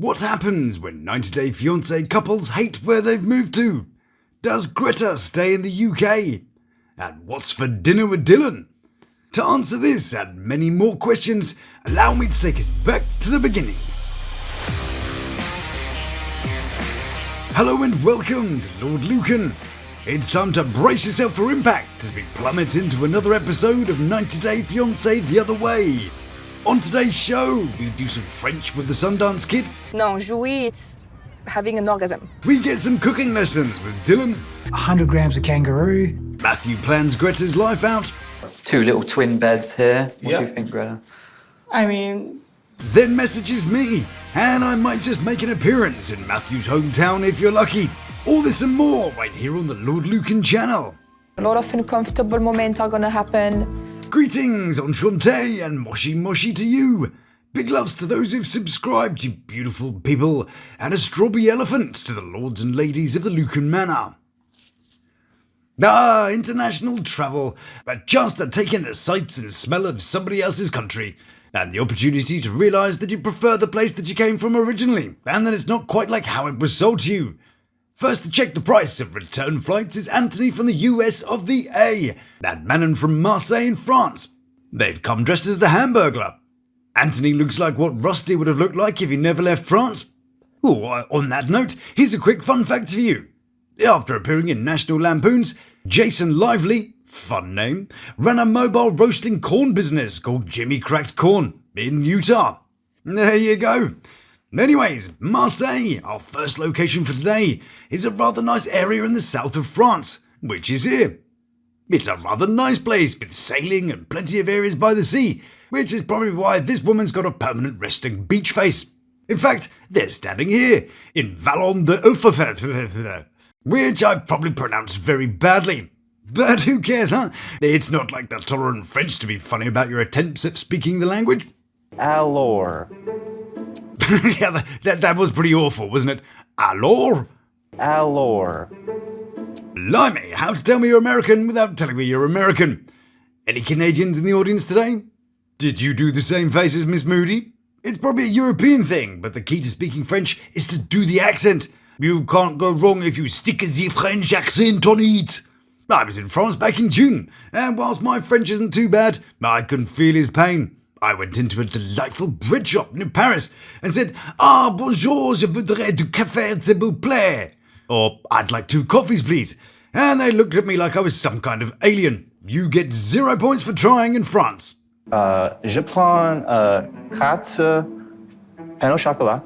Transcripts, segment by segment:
What happens when 90-day fiancé couples hate where they've moved to? Does Greta stay in the UK? And what's for dinner with Dylan? To answer this and many more questions, allow me to take us back to the beginning. Hello and welcome to Lawd Lukan. It's time to brace yourself for impact as we plummet into another episode of 90-day fiancé the other way. On today's show, we do some French with the Sundance Kid. No, jouer, it's having an orgasm. We get some cooking lessons with Dylan. 100 grams of kangaroo. Matthew plans Greta's life out. 2 little twin beds here. What do you think, Greta? I mean... Then messages me, and I might just make an appearance in Matthew's hometown if you're lucky. All this and more right here on the Lawd Lukan channel. A lot of uncomfortable moments are gonna happen. Greetings, enchanté, and moshi moshi to you. Big loves to those who've subscribed, you beautiful people, and a strawberry elephant to the lords and ladies of the Lukan Manor. International travel, a chance to take in the sights and smell of somebody else's country, and the opportunity to realise that you prefer the place that you came from originally, and that it's not quite like how it was sold to you. First to check the price of return flights is Anthony from the US of the A, and Manon from Marseille in France. They've come dressed as the Hamburglar. Anthony looks like what Rusty would have looked like if he never left France. On that note, here's a quick fun fact for you. After appearing in National Lampoons, Jason Lively, fun name, ran a mobile roasting corn business called Jimmy Cracked Corn in Utah. There you go. Anyways, Marseille, our first location for today, is a rather nice area in the south of France, which is here. It's a rather nice place with sailing and plenty of areas by the sea, which is probably why this woman's got a permanent resting beach face. In fact, they're standing here, in Vallon de Euffe, which I've probably pronounced very badly. But who cares, huh? It's not like the tolerant French to be funny about your attempts at speaking the language. Alors. Yeah, that was pretty awful, wasn't it? Alors? Alors. Blimey, how to tell me you're American without telling me you're American. Any Canadians in the audience today? Did you do the same face as Miss Moody? It's probably a European thing, but the key to speaking French is to do the accent. You can't go wrong if you stick the French accent on it. I was in France back in June, and whilst my French isn't too bad, I couldn't feel his pain. I went into a delightful bread shop near Paris and said, bonjour, je voudrais du café s'il vous plaît. Or, I'd like 2 coffees, please. And they looked at me like I was some kind of alien. You get 0 points for trying in France. Je prends 4 pain au chocolat.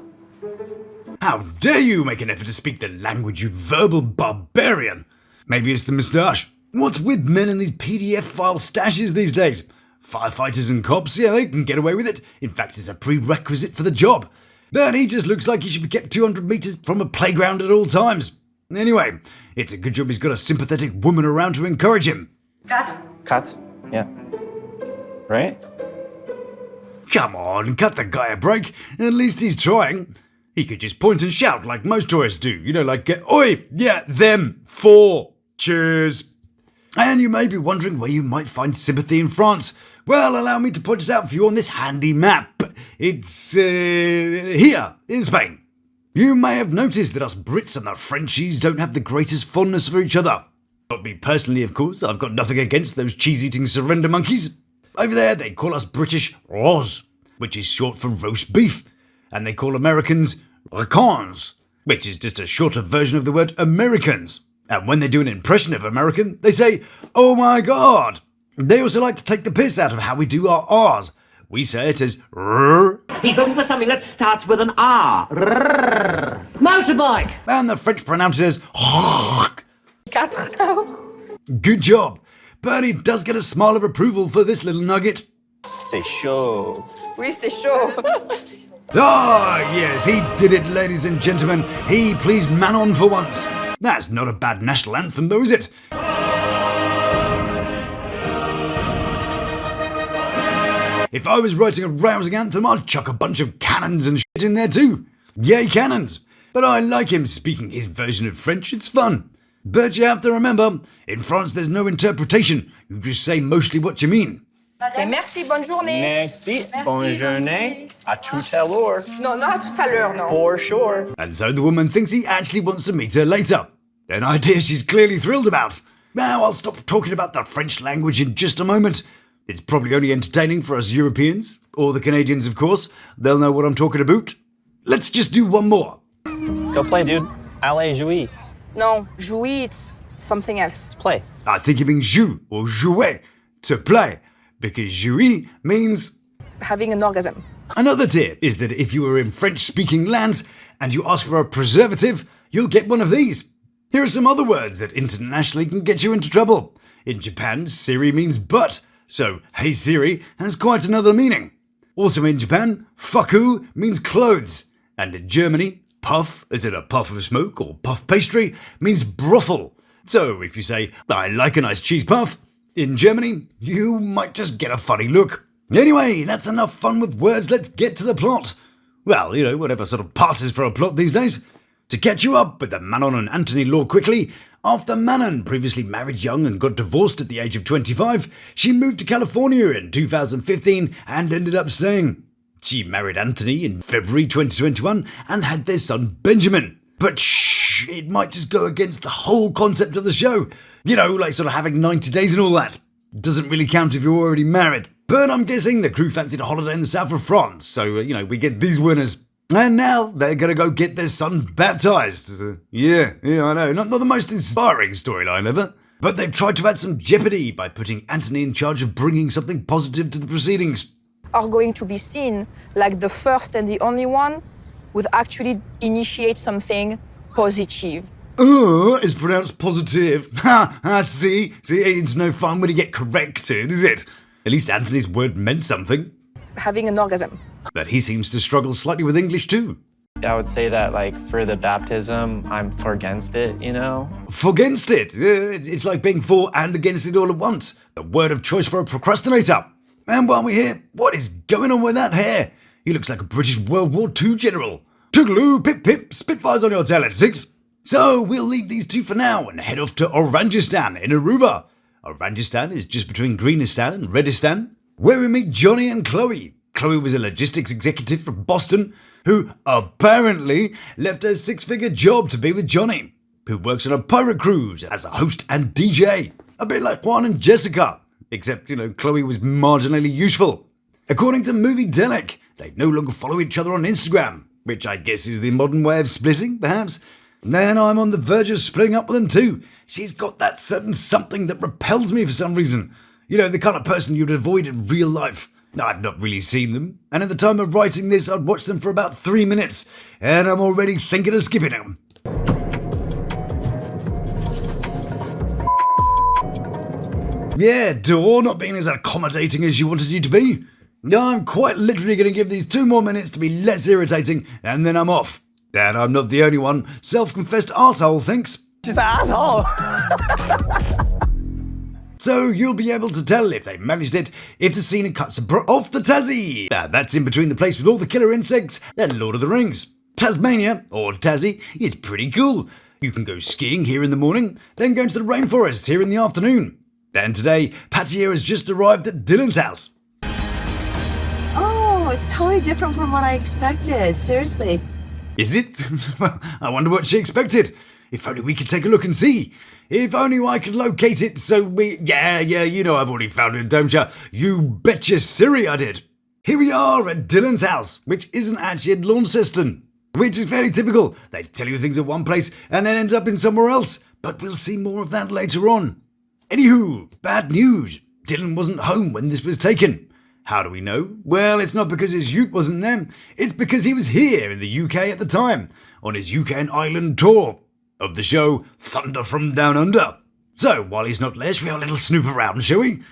How dare you make an effort to speak the language, you verbal barbarian? Maybe it's the moustache. What's with men in these PDF file stashes these days? Firefighters and cops, yeah, they can get away with it. In fact, it's a prerequisite for the job. But he just looks like he should be kept 200 metres from a playground at all times. Anyway, it's a good job he's got a sympathetic woman around to encourage him. Cut. Yeah. Right? Come on, cut the guy a break. At least he's trying. He could just point and shout like most tourists do. You know, like, oi, yeah, them, 4, cheers. And you may be wondering where you might find sympathy in France. Well, allow me to point it out for you on this handy map. It's here, in Spain. You may have noticed that us Brits and the Frenchies don't have the greatest fondness for each other. But me personally, of course, I've got nothing against those cheese-eating surrender monkeys. Over there, they call us British rose, which is short for roast beef. And they call Americans racons, which is just a shorter version of the word Americans. And when they do an impression of American, they say, oh my god. They also like to take the piss out of how we do our R's. We say it as rrr. He's looking for something that starts with an R. Rrr. Motorbike! And the French pronounce it as Quatre now. Good job. But he does get a smile of approval for this little nugget. C'est chaud. Oui, c'est chaud. Yes, he did it, ladies and gentlemen. He pleased Manon for once. That's not a bad national anthem, though, is it? If I was writing a rousing anthem, I'd chuck a bunch of cannons and shit in there too. Yay, cannons! But I like him speaking his version of French, it's fun. But you have to remember, in France there's no interpretation, you just say mostly what you mean. C'est merci, bonne journée. Merci. Bonne journée. À tout à l'heure. No, not tout à l'heure, no. For sure. And so the woman thinks he actually wants to meet her later. An idea she's clearly thrilled about. Now I'll stop talking about the French language in just a moment. It's probably only entertaining for us Europeans, or the Canadians of course. They'll know what I'm talking about. Let's just do one more. Go play, dude. Allez, jouer. No, jouer, it's something else. Play. I think it means joue or jouer, to play, because jouer means... Having an orgasm. Another tip is that if you are in French-speaking lands and you ask for a preservative, you'll get one of these. Here are some other words that internationally can get you into trouble. In Japan, Siri means butt, so hey Siri has quite another meaning. Also in Japan, fuku means clothes, and in Germany, puff, as in a puff of smoke or puff pastry, means brothel. So if you say, I like a nice cheese puff, in Germany, you might just get a funny look. Anyway, that's enough fun with words, let's get to the plot. Well, you know, whatever sort of passes for a plot these days. To catch you up with the Manon and Anthony lore quickly, after Manon previously married young and got divorced at the age of 25, she moved to California in 2015 and ended up staying. She married Anthony in February 2021 and had their son Benjamin. But shh, it might just go against the whole concept of the show. You know, like sort of having 90 days and all that. Doesn't really count if you're already married. But I'm guessing the crew fancied a holiday in the south of France, so, we get these winners. And now they're going to go get their son baptised. Yeah, I know. Not the most inspiring storyline ever. But they've tried to add some jeopardy by putting Anthony in charge of bringing something positive to the proceedings. Are going to be seen like the first and the only one would actually initiate something positive. It's pronounced positive. See, it's no fun when you get corrected, is it? At least Anthony's word meant something. Having an orgasm. But he seems to struggle slightly with English too. I would say that, for the baptism, I'm for against it, For against it? It's like being for and against it all at once. The word of choice for a procrastinator. And while we're here, what is going on with that hair? He looks like a British World War II general. Toodaloo, pip pip, Spitfires on your tail at 6. So we'll leave these two for now and head off to Orangistan in Aruba. Orangistan is just between Greenistan and Redistan, where we meet Johny and Chloe. Chloe was a logistics executive from Boston who apparently left her 6-figure job to be with Johny, who works on a pirate cruise as a host and DJ. A bit like Juan and Jessica, except, Chloe was marginally useful. According to Movie Delic, they no longer follow each other on Instagram, which I guess is the modern way of splitting, perhaps. Then I'm on the verge of splitting up with them too. She's got that certain something that repels me for some reason. The kind of person you'd avoid in real life. I've not really seen them, and at the time of writing this, I'd watched them for about 3 minutes, and I'm already thinking of skipping them. Yeah, Door, not being as accommodating as you wanted you to be. I'm quite literally going to give these 2 more minutes to be less irritating, and then I'm off. And I'm not the only one. Self-confessed arsehole thinks. She's an asshole. So you'll be able to tell if they managed it if the scene cuts off the Tassie. That's in between the place with all the killer insects and Lord of the Rings. Tasmania, or Tassie, is pretty cool. You can go skiing here in the morning, then go into the rainforest here in the afternoon. And today, Pattiya has just arrived at Dylan's house. Oh, it's totally different from what I expected. Seriously. Is it? Well, I wonder what she expected. If only we could take a look and see. If only I could locate it so we... Yeah, I've already found it, don't you? You betcha Siri I did. Here we are at Dylan's house, which isn't actually at Launceston, which is fairly typical. They tell you things at one place and then end up in somewhere else, but we'll see more of that later on. Anywho, bad news. Dylan wasn't home when this was taken. How do we know? Well, it's not because his ute wasn't there. It's because he was here in the UK at the time, on his UK and Ireland tour of the show Thunder from Down Under. So, while he's not there, let's have a little snoop around, shall we?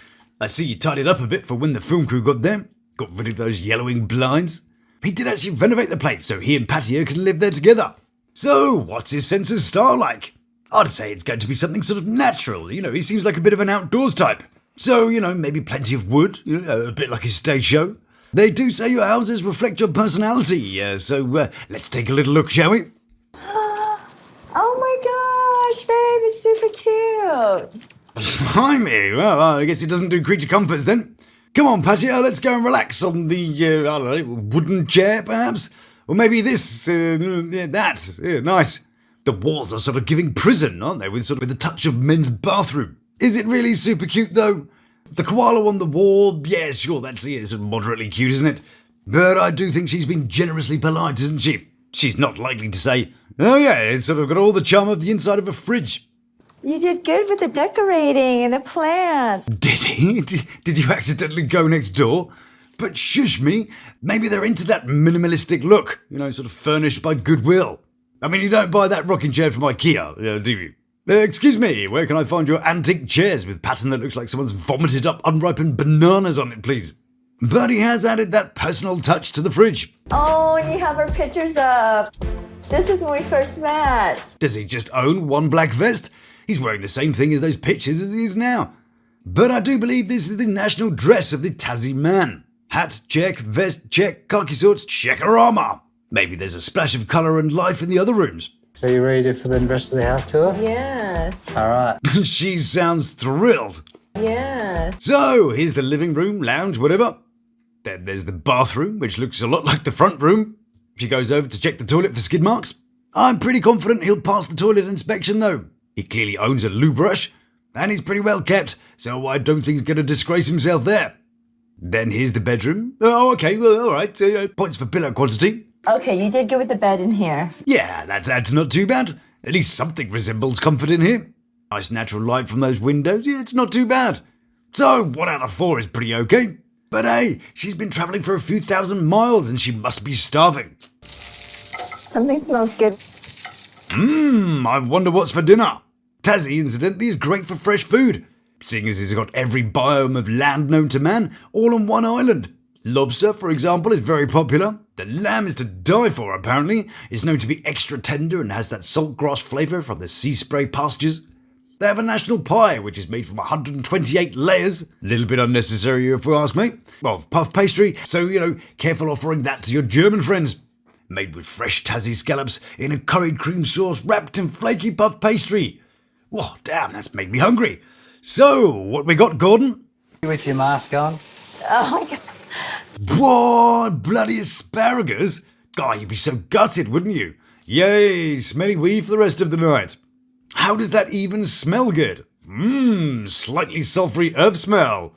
I see you tidied up a bit for when the film crew got there. Got rid of those yellowing blinds. He did actually renovate the place so he and Pattiya can live there together. So, what's his sense of style like? I'd say it's going to be something sort of natural. He seems like a bit of an outdoors type. So, maybe plenty of wood, a bit like his stage show. They do say your houses reflect your personality, so let's take a little look, shall we? Oh my gosh, babe, it's super cute. Blimey, well, I guess he doesn't do creature comforts then. Come on, Pattiya, let's go and relax on the, I don't know, wooden chair, perhaps? Or maybe this, that. Yeah, nice. The walls are sort of giving prison, aren't they? With a touch of men's bathroom. Is it really super cute, though? The koala on the wall, yeah, sure, that's moderately cute, isn't it? But I do think she's been generously polite, isn't she? She's not likely to say, oh yeah, it's sort of got all the charm of the inside of a fridge. You did good with the decorating and the plants. Did he? Did you accidentally go next door? But shush me, maybe they're into that minimalistic look, sort of furnished by goodwill. I mean, you don't buy that rocking chair from IKEA, do you? Excuse me, where can I find your antique chairs with pattern that looks like someone's vomited up unripened bananas on it, please? But he has added that personal touch to the fridge. Oh, and you have our pictures up. This is when we first met. Does he just own one black vest? He's wearing the same thing as those pictures as he is now. But I do believe this is the national dress of the Tassie man. Hat, check. Vest, check. Khaki shorts, checkerama. Maybe there's a splash of colour and life in the other rooms. So you ready for the rest of the house tour? Yes. All right. She sounds thrilled. Yes. So, here's the living room, lounge, whatever. Then there's the bathroom, which looks a lot like the front room. She goes over to check the toilet for skid marks. I'm pretty confident he'll pass the toilet inspection, though. He clearly owns a loo brush, and he's pretty well kept, so I don't think he's going to disgrace himself there. Then here's the bedroom. Oh, okay, well, all right. Points for pillow quantity. Okay, you did good with the bed in here. Yeah, that's not too bad. At least something resembles comfort in here. Nice natural light from those windows. Yeah, it's not too bad. So, 1 out of 4 is pretty okay. But hey, she's been travelling for a few thousand miles and she must be starving. Something smells good. I wonder what's for dinner. Tassie, incidentally, is great for fresh food, seeing as he's got every biome of land known to man all on one island. Lobster, for example, is very popular. The lamb is to die for, apparently. It's known to be extra tender and has that saltgrass flavour from the sea spray pastures. They have a national pie, which is made from 128 layers. A little bit unnecessary, if you ask me. Well, puff pastry, so, careful offering that to your German friends. Made with fresh Tassie scallops in a curried cream sauce wrapped in flaky puff pastry. Whoa, damn, that's made me hungry. So, what we got, Gordon? With your mask on. Oh my God. What? Bloody asparagus? God, you'd be so gutted, wouldn't you? Yay, smelly wee for the rest of the night. How does that even smell good? Slightly sulphury herb smell.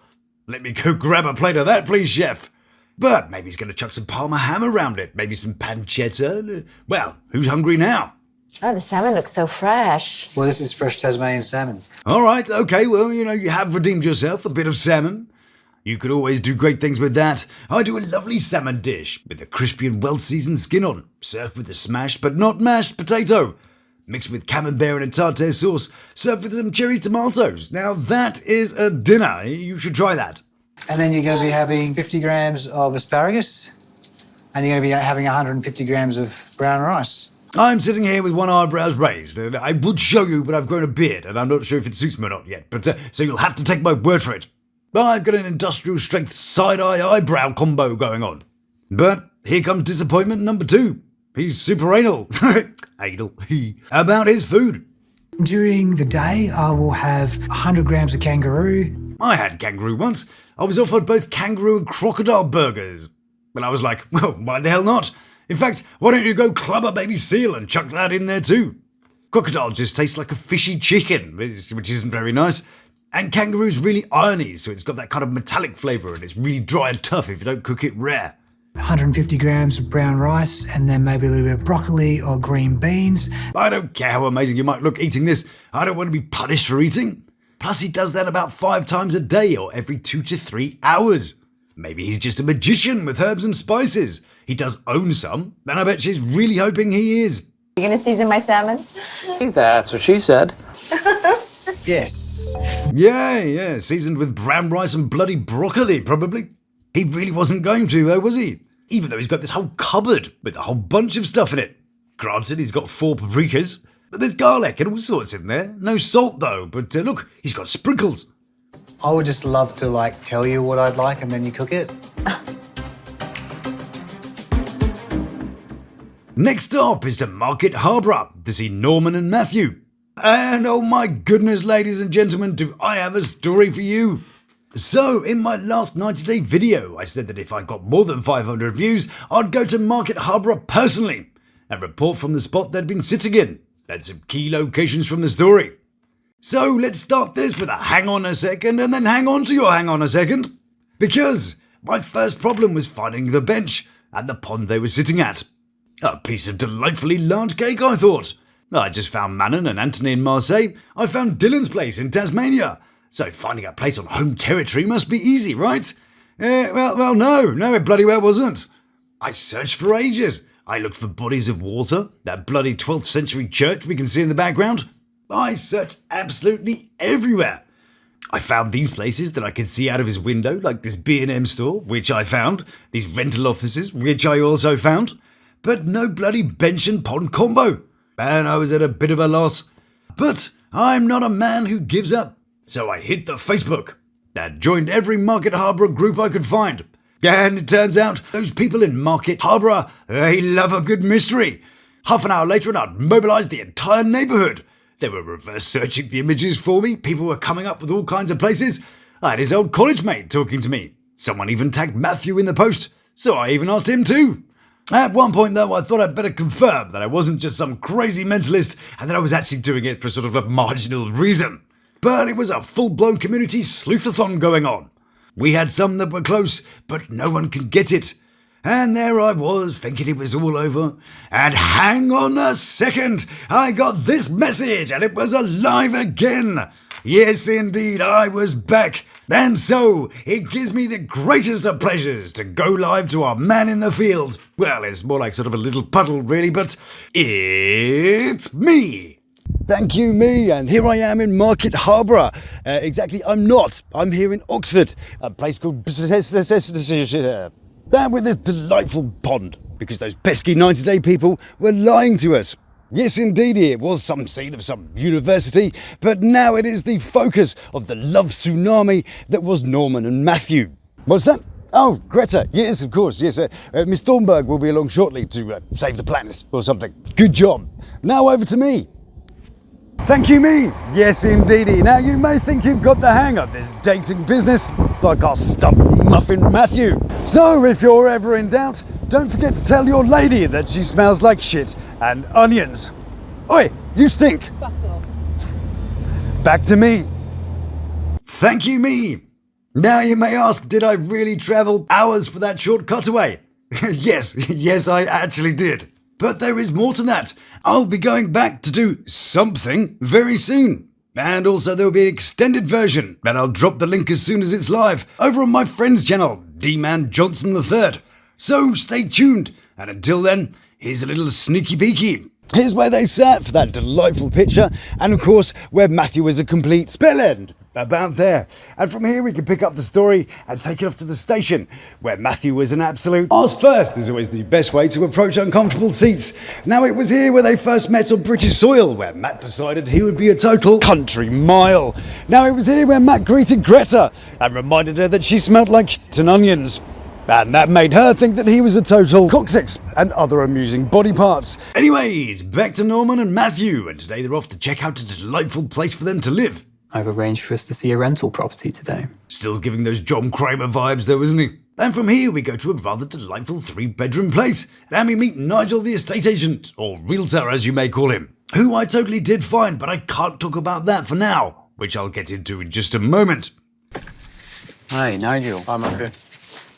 Let me go grab a plate of that, please, chef. But maybe he's going to chuck some Parma ham around it. Maybe some pancetta. Well, who's hungry now? Oh, the salmon looks so fresh. Well, this is fresh Tasmanian salmon. All right, okay, well, you have redeemed yourself. A bit of salmon. You could always do great things with that. I do a lovely salmon dish with a crispy and well-seasoned skin on, served with a smashed but not mashed potato, mixed with camembert and a tartare sauce, served with some cherry tomatoes. Now that is a dinner. You should try that. And then you're going to be having 50 grams of asparagus, and you're going to be having 150 grams of brown rice. I'm sitting here with one eyebrows raised. I would show you, but I've grown a beard, and I'm not sure if it suits me or not yet. But so you'll have to take my word for it. I've got an industrial strength side-eye eyebrow combo going on. But here comes disappointment number 2. He's super anal. Anal. About his food. During the day, I will have 100 grams of kangaroo. I had kangaroo once. I was offered both kangaroo and crocodile burgers. Well, I was like, well, why the hell not? In fact, why don't you go club a baby seal and chuck that in there too? Crocodile just tastes like a fishy chicken, which isn't very nice. And kangaroo's really irony, so it's got that kind of metallic flavour and it's really dry and tough if you don't cook it rare. 150 grams of brown rice, and then maybe a little bit of broccoli or green beans. I don't care how amazing you might look eating this. I don't want to be punished for eating. Plus, he does that about 5 times a day or every 2 to 3 hours. Maybe he's just a magician with herbs and spices. He does own some, and I bet she's really hoping he is. You gonna season my salmon? That's what she said. Yes. Yeah, seasoned with brown rice and bloody broccoli, probably. He really wasn't going to, though, was he? Even though he's got this whole cupboard with a whole bunch of stuff in it. Granted, he's got 4 paprikas, but there's garlic and all sorts in there. No salt, though, but look, he's got sprinkles. I would just love to, tell you what I'd like and then you cook it. Next up is to Market Harborough to see Norman and Matthew. And oh my goodness, ladies and gentlemen, do I have a story for you. So, in my last 90-day video, I said that if I got more than 500 views, I'd go to Market Harborough personally and report from the spot they'd been sitting in. That's some key locations from the story. So, let's start this with a hang on a second and then hang on to your hang on a second. Because my first problem was finding the bench and the pond they were sitting at. A piece of delightfully large cake, I thought. I just found Manon and Anthony in Marseille. I found Dylan's place in Tasmania. So finding a place on home territory must be easy, right? No, it bloody well wasn't. I searched for ages. I looked for bodies of water, that bloody 12th century church we can see in the background. I searched absolutely everywhere. I found these places that I could see out of his window, like this B&M store, which I found, these rental offices, which I also found, but no bloody bench and pond combo. And I was at a bit of a loss. But I'm not a man who gives up. So I hit the Facebook and joined every Market Harborough group I could find. And it turns out those people in Market Harborough, they love a good mystery. Half an hour later and I'd mobilised the entire neighbourhood. They were reverse searching the images for me. People were coming up with all kinds of places. I had his old college mate talking to me. Someone even tagged Matthew in the post, so I even asked him too. At one point though, I thought I'd better confirm that I wasn't just some crazy mentalist and that I was actually doing it for sort of a marginal reason. But it was a full-blown community sleuthathon going on. We had some that were close, but no one could get it. And there I was, thinking it was all over. And hang on a second, I got this message, and it was alive again. Yes, indeed, I was back. And so, it gives me the greatest of pleasures to go live to our man in the field. Well, it's more like sort of a little puddle, really, but it's me. Thank you, me, and here I am in Market Harborough. Exactly, I'm not. I'm here in Oxford, a place called with this delightful pond, because those pesky 90-day people were lying to us. Yes, indeed, it was some scene of some university, but now it is the focus of the love tsunami that was Norman and Matthew. What's that? Oh, Greta. Yes, of course. Yes, Miss Thornburg will be along shortly to save the planet or something. Good job. Now over to me. Thank you, me. Yes, indeedy. Now, you may think you've got the hang of this dating business, like our stump muffin Matthew. So, if you're ever in doubt, don't forget to tell your lady that she smells like shit and onions. Oi, you stink. Back to me. Thank you, me. Now you may ask, did I really travel hours for that short cutaway? Yes, I actually did. But there is more to that. I'll be going back to do something very soon. And also there will be an extended version, and I'll drop the link as soon as it's live, over on my friend's channel, Dee Man Johnson III. So stay tuned, and until then, here's a little sneaky peeky. Here's where they sat for that delightful picture, and of course, where Matthew was a complete spell end. About there. And from here we can pick up the story and take it off to the station, where Matthew was an absolute arse first is always the best way to approach uncomfortable seats. Now it was here where they first met on British soil, where Matt decided he would be a total country mile. Now it was here where Matt greeted Greta and reminded her that she smelled like shit and onions. And that made her think that he was a total coccyx and other amusing body parts. Anyways, back to Norman and Matthew, and today they're off to check out a delightful place for them to live. I've arranged for us to see a rental property today. Still giving those John Kramer vibes though, isn't he? And from here we go to a rather delightful 3-bedroom place, and we meet Nigel the estate agent, or realtor as you may call him, who I totally did find, but I can't talk about that for now, which I'll get into in just a moment. Hi, Nigel. I'm okay.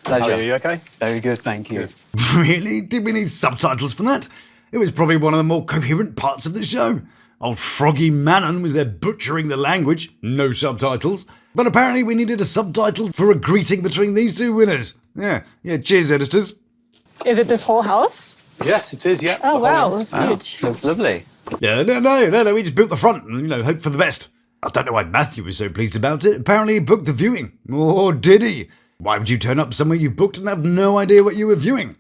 Pleasure. How are you okay? Very good, thank you. Really? Did we need subtitles for that? It was probably one of the more coherent parts of the show. Old Froggy Manon was there butchering the language, no subtitles. But apparently we needed a subtitle for a greeting between these two winners. Yeah, cheers, editors. Is it this whole house? Yes, it is, yeah. Oh, wow, it's huge. Looks lovely. Yeah, no, we just built the front and, hope for the best. I don't know why Matthew was so pleased about it. Apparently he booked the viewing. Or did he? Why would you turn up somewhere you booked and have no idea what you were viewing?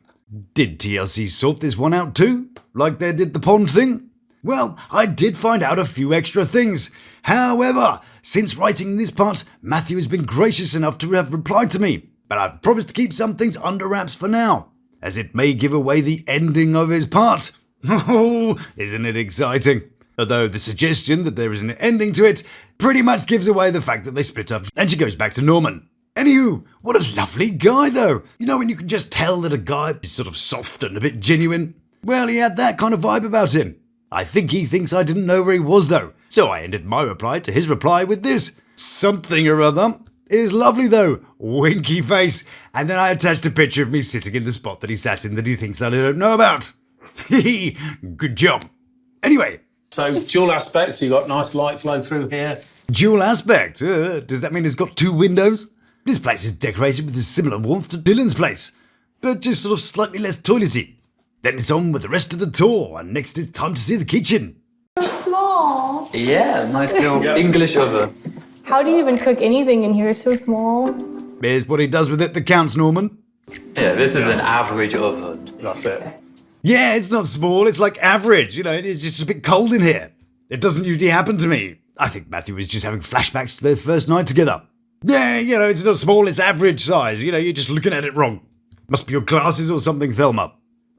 Did TLC sort this one out too? Like they did the pond thing? Well, I did find out a few extra things. However, since writing this part, Matthew has been gracious enough to have replied to me, but I've promised to keep some things under wraps for now, as it may give away the ending of his part. Oh, isn't it exciting? Although the suggestion that there is an ending to it pretty much gives away the fact that they split up and she goes back to Norman. Anywho, what a lovely guy though. You know when you can just tell that a guy is sort of soft and a bit genuine? Well, he had that kind of vibe about him. I think he thinks I didn't know where he was though, so I ended my reply to his reply with this. Something or other. Is lovely though, winky face, and then I attached a picture of me sitting in the spot that he sat in that he thinks that I don't know about. Hehe, good job. Anyway. So dual aspects, you got nice light flow through here. Dual aspect? Does that mean it's got 2 windows? This place is decorated with a similar warmth to Dylan's place, but just sort of slightly less toilety. Then it's on with the rest of the tour, and next it's time to see the kitchen. Small. Yeah, nice little English oven. How do you even cook anything in here so small? Here's what he does with it that counts, Norman. Yeah, this is an average oven. That's it. Yeah, it's not small, it's like average. You know, it's just a bit cold in here. It doesn't usually happen to me. I think Matthew was just having flashbacks to their first night together. Yeah, you know, it's not small, it's average size. You know, you're just looking at it wrong. Must be your glasses or something, Thelma.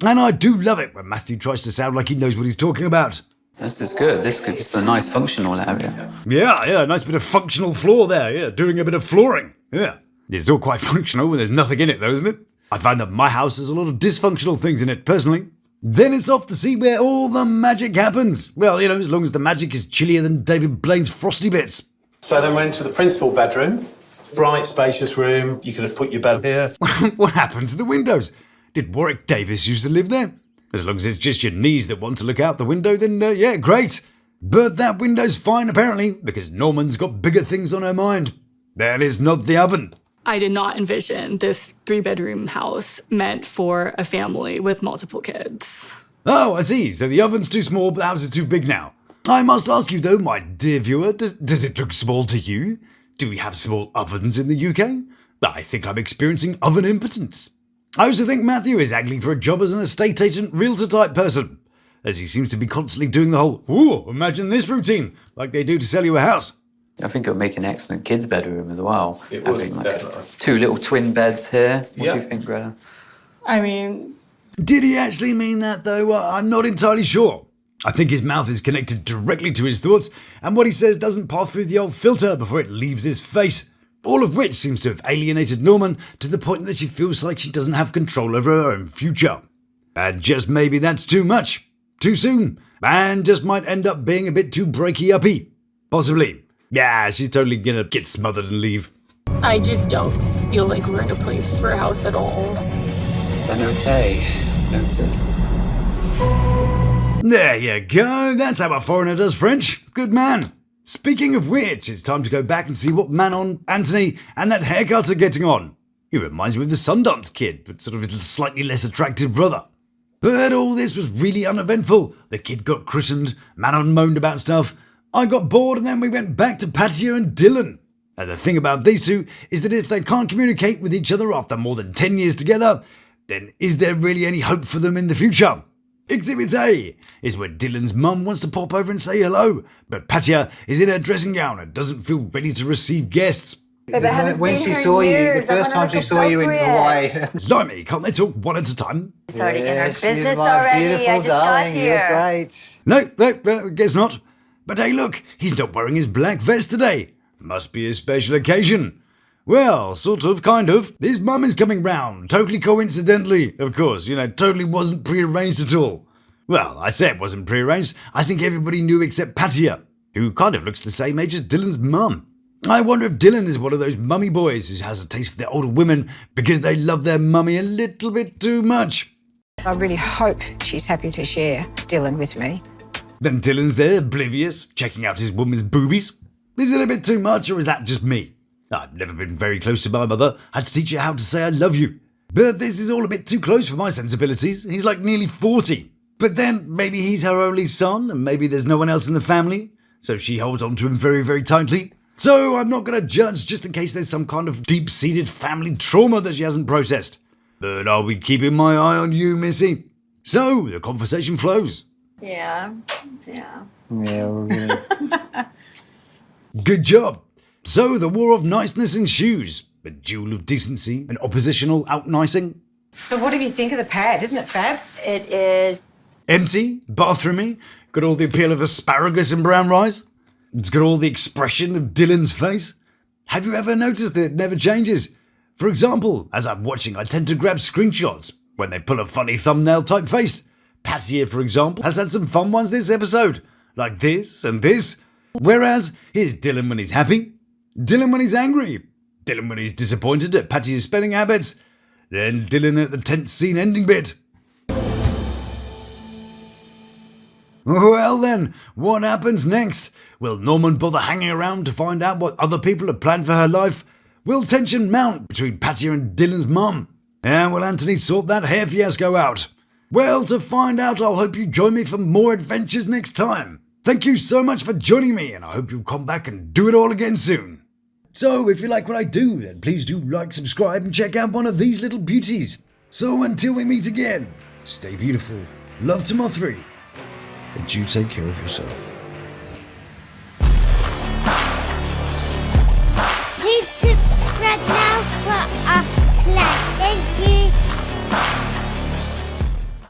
And I do love it when Matthew tries to sound like he knows what he's talking about. This is good. This could be a nice functional area. Yeah, nice bit of functional floor there. Yeah, doing a bit of flooring. Yeah. It's all quite functional when there's nothing in it though, isn't it? I find that my house has a lot of dysfunctional things in it, personally. Then it's off to see where all the magic happens. Well, you know, as long as the magic is chillier than David Blaine's frosty bits. So then we went to the principal bedroom. Bright, spacious room. You could have put your bed here. What happened to the windows? Did Warwick Davis used to live there? As long as it's just your knees that want to look out the window, then yeah, great. But that window's fine apparently, because Norman's got bigger things on her mind. That is not the oven. I did not envision this 3-bedroom house meant for a family with multiple kids. Oh, I see. So the oven's too small, but the house is too big now. I must ask you though, my dear viewer, does it look small to you? Do we have small ovens in the UK? I think I'm experiencing oven impotence. I also think Matthew is angling for a job as an estate agent realtor type person, as he seems to be constantly doing the whole, ooh, imagine this routine, like they do to sell you a house. I think it would make an excellent kids' bedroom as well. It would, Having definitely. 2 little twin beds here. What do you think, Greta? I mean... Did he actually mean that though? I'm not entirely sure. I think his mouth is connected directly to his thoughts, and what he says doesn't pass through the old filter before it leaves his face. All of which seems to have alienated Norman to the point that she feels like she doesn't have control over her own future. And just maybe that's too much, too soon, and just might end up being a bit too breaky-uppy. Possibly. Yeah, she's totally gonna get smothered and leave. I just don't feel like we're in a place for a house at all. Cenote. Noted. There you go, that's how a foreigner does French. Good man. Speaking of which, it's time to go back and see what Manon, Anthony, and that haircut are getting on. He reminds me of the Sundance Kid, but sort of a slightly less attractive brother. But all this was really uneventful. The kid got christened, Manon moaned about stuff. I got bored and then we went back to Pattiya and Dylan. And the thing about these two is that if they can't communicate with each other after more than 10 years together, then is there really any hope for them in the future? Exhibit A is where Dylan's mum wants to pop over and say hello, but Pattiya is in her dressing gown and doesn't feel ready to receive guests. Babe, I haven't When seen she her saw in you, the years. I first wanna time she look saw you in appropriate. Hawaii. Blimey, can't they talk one at a time? It's already in our Yes, business she's my already. beautiful I just darling. got here. You're great. No, guess not. But hey look, he's not wearing his black vest today. Must be a special occasion. Well, sort of, kind of. His mum is coming round, totally coincidentally, of course, you know, totally wasn't prearranged at all. Well, I say it wasn't prearranged. I think everybody knew except Pattiya, who kind of looks the same age as Dylan's mum. I wonder if Dylan is one of those mummy boys who has a taste for their older women because they love their mummy a little bit too much. I really hope she's happy to share Dylan with me. Then Dylan's there, oblivious, checking out his woman's boobies. Is it a bit too much, or is that just me? I've never been very close to my mother. I had to teach her how to say I love you. But this is all a bit too close for my sensibilities. He's like nearly 40. But then maybe he's her only son, and maybe there's no one else in the family. So she holds on to him very, very tightly. So I'm not going to judge just in case there's some kind of deep-seated family trauma that she hasn't processed. But I'll be keeping my eye on you, Missy. So the conversation flows. Yeah. Yeah, we're gonna... Good job. So the war of niceness ensues. A duel of decency, an oppositional out-nicing. So what do you think of the pad? Isn't it fab? It is. Empty, bathroomy, got all the appeal of asparagus and brown rice. It's got all the expression of Dylan's face. Have you ever noticed that it never changes? For example, as I'm watching, I tend to grab screenshots when they pull a funny thumbnail type face. Pattiya, for example, has had some fun ones this episode, like this and this. Whereas, here's Dylan when he's happy, Dylan when he's angry, Dylan when he's disappointed at Pattiya's spelling habits, then Dylan at the tense scene ending bit. Well then, what happens next? Will Norman bother hanging around to find out what other people have planned for her life? Will tension mount between Pattiya and Dylan's mum? And will Anthony sort that hair fiasco out? Well, to find out, I'll hope you join me for more adventures next time. Thank you so much for joining me, and I hope you'll come back and do it all again soon. So, if you like what I do, then please do like, subscribe, and check out one of these little beauties. So until we meet again, stay beautiful, love to my three, and you take care of yourself. Please subscribe now for a play. Thank you.